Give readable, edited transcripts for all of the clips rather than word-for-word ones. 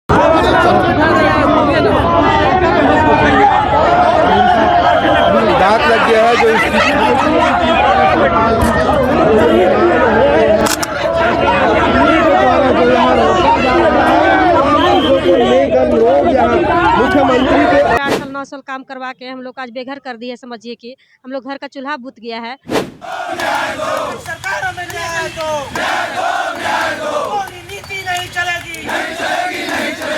दांत लग गया है जो लोग यहाँ मुख्यमंत्री के 8 साल 9 साल काम करवा के हम लोग आज बेघर कर दिए। समझिए कि हम लोग घर का चूल्हा बुत गया है। सरकार में न्याय दो, नीति नहीं चलेगी।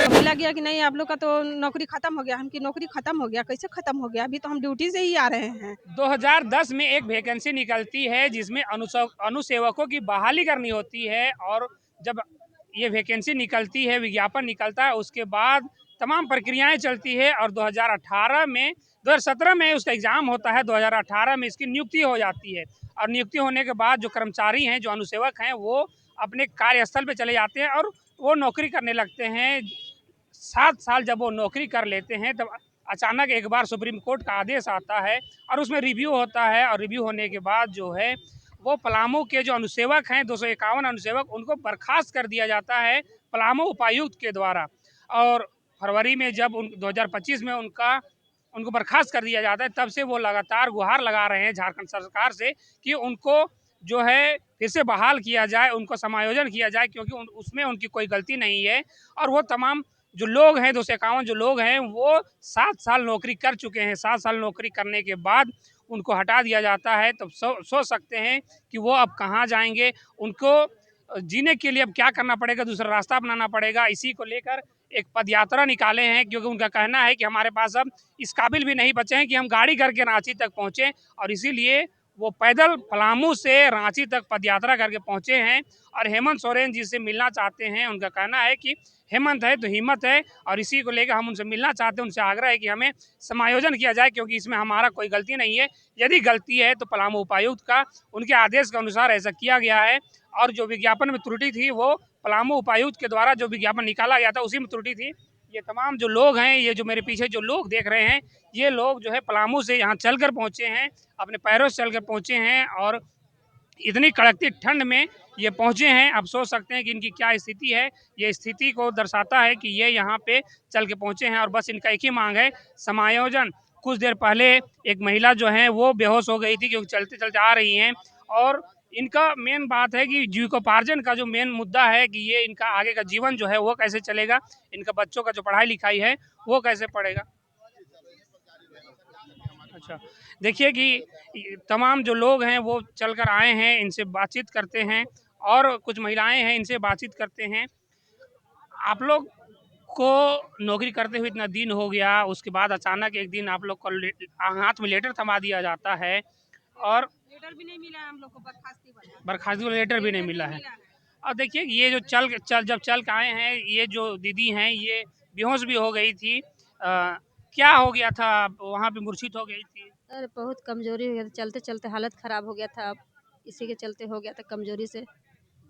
बोला गया कि नहीं आप लोग का तो नौकरी खत्म हो गया। हम की नौकरी खत्म हो गया, कैसे खत्म हो गया? अभी तो हम ड्यूटी से ही आ रहे हैं। 2010 में एक वैकेंसी निकलती है जिसमें अनुसेवकों की बहाली करनी होती है, और जब ये वैकेंसी निकलती है, विज्ञापन निकलता है, उसके बाद तमाम प्रक्रियाएं चलती है और 2017 में उसका एग्ज़ाम होता है। 2018 में इसकी नियुक्ति हो जाती है और नियुक्ति होने के बाद जो कर्मचारी हैं, जो अनुसेवक हैं, वो अपने कार्यस्थल पे चले जाते हैं और वो नौकरी करने लगते हैं। 7 साल जब वो नौकरी कर लेते हैं तब अचानक एक बार सुप्रीम कोर्ट का आदेश आता है और उसमें रिव्यू होता है, और रिव्यू होने के बाद जो है वो पलामू के जो अनुसेवक हैं, 251 अनुसेवक, उनको बर्खास्त कर दिया जाता है पलामू उपायुक्त के द्वारा। और फरवरी में जब 2025 में उनको बर्खास्त कर दिया जाता है, तब से वो लगातार गुहार लगा रहे हैं झारखंड सरकार से कि उनको जो है फिर से बहाल किया जाए, उनको समायोजन किया जाए, क्योंकि उसमें उनकी कोई गलती नहीं है। और वो तमाम जो लोग हैं, 251 जो लोग हैं, वो 7 साल नौकरी कर चुके हैं। 7 साल नौकरी करने के बाद उनको हटा दिया जाता है। तब सोच सकते हैं कि वो अब कहाँ जाएंगे, उनको जीने के लिए अब क्या करना पड़ेगा, दूसरा रास्ता अपनाना पड़ेगा। इसी को लेकर एक पदयात्रा निकाले हैं, क्योंकि उनका कहना है कि हमारे पास अब इस काबिल भी नहीं बचे हैं कि हम गाड़ी करके रांची तक पहुँचें, और इसीलिए वो पैदल पलामू से रांची तक पदयात्रा करके पहुँचे हैं और हेमंत सोरेन जी से मिलना चाहते हैं। उनका कहना है कि हेमंत है तो हिम्मत है, और इसी को लेकर हम उनसे मिलना चाहते हैं। उनसे आग्रह है कि हमें समायोजन किया जाए, क्योंकि इसमें हमारा कोई गलती नहीं है। यदि गलती है तो पलामू उपायुक्त का, उनके आदेश के अनुसार ऐसा किया गया है, और जो विज्ञापन में त्रुटि थी वो पलामू उपायुक्त के द्वारा जो विज्ञापन निकाला गया था उसी में त्रुटि थी। ये तमाम जो लोग हैं, ये जो मेरे पीछे जो लोग देख रहे हैं, ये लोग जो है पलामू से यहाँ चलकर पहुँचे हैं, अपने पैरों से चलकर पहुँचे हैं, और इतनी कड़कती ठंड में ये पहुँचे हैं। अब सोच सकते हैं कि इनकी क्या स्थिति है। ये स्थिति को दर्शाता है कि ये यहाँ पे चल के पहुँचे हैं, और बस इनका एक ही मांग है, समायोजन। कुछ देर पहले एक महिला जो है वो बेहोश हो गई थी, क्योंकि चलते चलते आ रही हैं, और इनका मेन बात है कि जीविकोपार्जन का जो मेन मुद्दा है कि ये इनका आगे का जीवन जो है वो कैसे चलेगा, इनका बच्चों का जो पढ़ाई लिखाई है वो कैसे पढ़ेगा। अच्छा, देखिए कि तमाम जो लोग हैं वो चलकर आए हैं, इनसे बातचीत करते हैं, और कुछ महिलाएं हैं, इनसे बातचीत करते हैं। आप लोग को नौकरी करते हुए इतना दिन हो गया, उसके बाद अचानक एक दिन आप लोग को हाथ में लेटर थमा दिया जाता है, और लेटर भी नहीं मिला हम लोग को, बर्खास्तगी का लेटर भी नहीं मिला है। और देखिए ये जो जब चल के आए हैं, ये जो दीदी हैं ये बेहोश भी हो गई थी। क्या हो गया था, वहाँ पे मूर्छित हो गई थी? अरे बहुत कमजोरी हो गया था, चलते चलते हालत ख़राब हो गया था। अब इसी के चलते हो गया था, कमजोरी से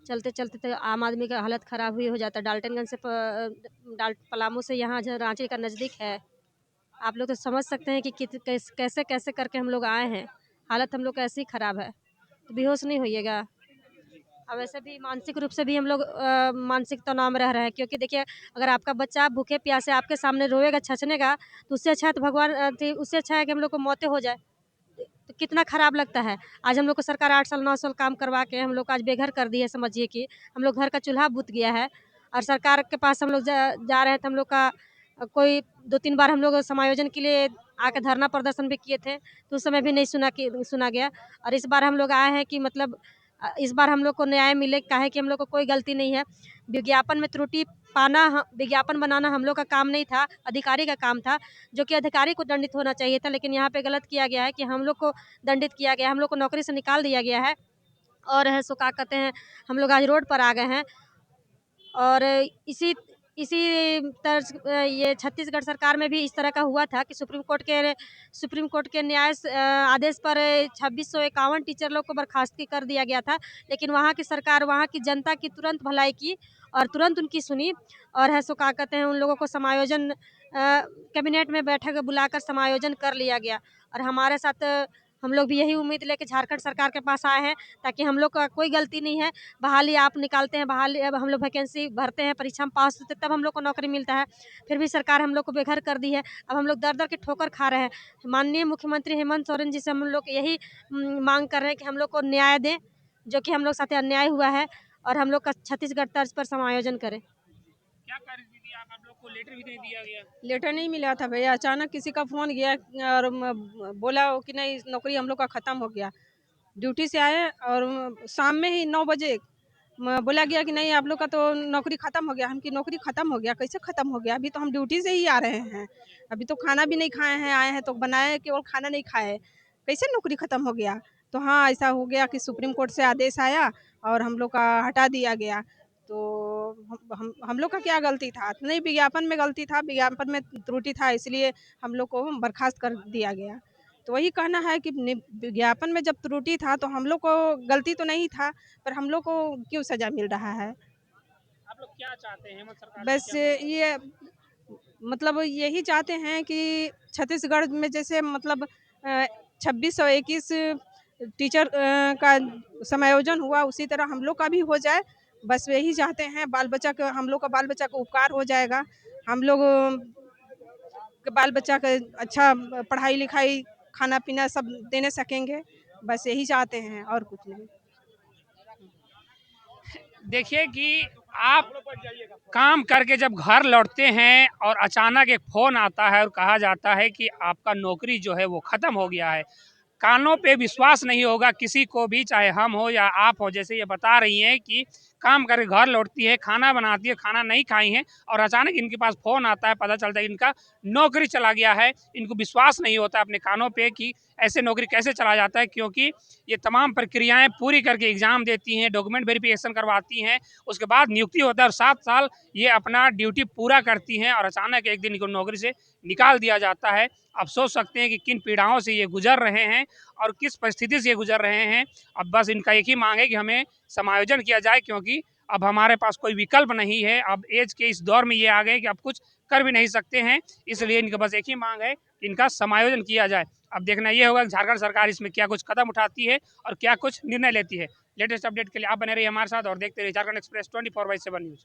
चलते चलते तो आम आदमी का हालत ख़राब हुई हो जाता। डाल्टनगंज से पलामू से यहाँ जो रांची का नज़दीक है, आप लोग तो समझ सकते हैं कि कैसे कैसे करके हम लोग आए हैं। हालत हम लोग का ऐसी ख़राब है, तो बेहोश नहीं होइएगा। अब वैसे भी मानसिक रूप से भी हम लोग मानसिक तनाव में रह रहे हैं, क्योंकि देखिए अगर आपका बच्चा भूखे प्यासे आपके सामने रोएगा, छछनेगा, तो उससे अच्छा है तो भगवान उससे अच्छा है कि हम लोग को मौतें हो जाए। तो कितना ख़राब लगता है। आज हम लोग को सरकार 8 साल 9 साल काम करवा के हम लोग को आज बेघर कर दी है। समझिए कि हम लोग घर का चूल्हा बुत गया है, और सरकार के पास हम लोग जा रहे हैं, तो हम लोग का कोई 2-3 बार हम लोग समायोजन के लिए आके धरना प्रदर्शन भी किए थे, तो उस समय भी नहीं सुना गया। और इस बार हम लोग आए हैं कि मतलब इस बार हम लोग को न्याय मिले, काहे कि हम लोग को कोई गलती नहीं है। विज्ञापन में त्रुटि पाना, विज्ञापन बनाना हम लोग का काम नहीं था, अधिकारी का काम था, जो कि अधिकारी को दंडित होना चाहिए था। लेकिन यहाँ पे गलत किया गया है कि हम लोग को दंडित किया गया, हम लोग को नौकरी से निकाल दिया गया है। और है सो क्या कहते हैं, हम लोग आज रोड पर आ गए हैं। और इसी इसी तर्ज ये छत्तीसगढ़ सरकार में भी इस तरह का हुआ था कि सुप्रीम कोर्ट के आदेश पर 2651 टीचर लोग को बर्खास्तगी कर दिया गया था। लेकिन वहाँ की सरकार, वहाँ की जनता की तुरंत भलाई की और तुरंत उनकी सुनी, और है सो क्या कहते हैं, उन लोगों को समायोजन कैबिनेट में बैठक बुलाकर समायोजन कर लिया गया। और हमारे साथ हम लोग भी यही उम्मीद लेके झारखंड सरकार के पास आए हैं, ताकि हम लोग का कोई गलती नहीं है। बहाली आप निकालते हैं, बहाली अब हम लोग वैकेंसी भरते हैं, परीक्षा में पास होते तब हम लोग को नौकरी मिलता है, फिर भी सरकार हम लोग को बेघर कर दी है। अब हम लोग दर-दर की ठोकर खा रहे हैं। माननीय मुख्यमंत्री हेमंत सोरेन जी से हम लोग यही माँग कर रहे हैं कि हम लोग को न्याय दें, जो कि हम लोग साथ अन्याय हुआ है, और हम लोग का छत्तीसगढ़ तर्ज पर समायोजन करें। क्या कार्य दीदी आप लोग को लेटर भी नहीं दिया गया? लेटर नहीं मिला था भैया, अचानक किसी का फ़ोन गया और बोला कि नहीं नौकरी हम लोग का ख़त्म हो गया। ड्यूटी से आए और शाम में ही 9 बजे बोला गया कि नहीं आप लोग का तो नौकरी ख़त्म हो गया। हम कि नौकरी ख़त्म हो गया, कैसे ख़त्म हो गया? अभी तो हम ड्यूटी से ही आ रहे हैं, अभी तो खाना भी नहीं खाए हैं, आए हैं तो बनाए केवल खाना नहीं खाए, कैसे नौकरी ख़त्म हो गया? तो हाँ, ऐसा हो गया कि सुप्रीम कोर्ट से आदेश आया और हम लोग का हटा दिया गया। तो हम लोग का क्या गलती था? नहीं, विज्ञापन में गलती था, विज्ञापन में त्रुटि था, इसलिए हम लोग को बर्खास्त कर दिया गया। तो वही कहना है कि विज्ञापन में जब त्रुटि था तो हम लोग को गलती तो नहीं था, पर हम लोग को क्यों सज़ा मिल रहा है? आप लोग क्या चाहते हैं हेमंत सरकार से बस क्या मांग करते ये मतलब यही चाहते हैं कि छत्तीसगढ़ में जैसे मतलब 2621 टीचर का समायोजन हुआ, उसी तरह हम लोग का भी हो जाए। बस यही चाहते हैं, बाल बच्चा का हम लोग का बाल बच्चा का उपकार हो जाएगा। हम लोग के बाल बच्चा का अच्छा पढ़ाई लिखाई खाना पीना सब देने सकेंगे। बस यही चाहते हैं और कुछ नहीं। देखिए कि आप काम करके जब घर लौटते हैं और अचानक एक फ़ोन आता है और कहा जाता है कि आपका नौकरी जो है वो ख़त्म हो गया है। कानों पे विश्वास नहीं होगा किसी को भी, चाहे हम हो या आप हो। जैसे ये बता रही हैं कि काम करके घर लौटती है, खाना बनाती है, खाना नहीं खाई हैं और अचानक इनके पास फ़ोन आता है, पता चलता है कि इनका नौकरी चला गया है। इनको विश्वास नहीं होता अपने कानों पे कि ऐसे नौकरी कैसे चला जाता है, क्योंकि ये तमाम प्रक्रियाएँ पूरी करके एग्ज़ाम देती हैं, डॉक्यूमेंट वेरिफ़िकेशन करवाती हैं, उसके बाद नियुक्ति होता है और 7 साल ये अपना ड्यूटी पूरा करती हैं और अचानक एक दिन इनको नौकरी से निकाल दिया जाता है। आप सोच सकते हैं कि किन पीड़ाओं से ये गुजर रहे हैं और किस परिस्थिति से ये गुजर रहे हैं। अब बस इनका एक ही मांग है कि हमें समायोजन किया जाए, क्योंकि अब हमारे पास कोई विकल्प नहीं है। अब एज के इस दौर में ये आ गए कि अब कुछ कर भी नहीं सकते हैं, इसलिए इनका बस एक ही मांग है कि इनका समायोजन किया जाए। अब देखना ये होगा कि झारखंड सरकार इसमें क्या कुछ कदम उठाती है और क्या कुछ निर्णय लेती है। लेटेस्ट अपडेट के लिए आप बने रहिए हमारे साथ और देखते रहिए झारखंड एक्सप्रेस 24/7 न्यूज़।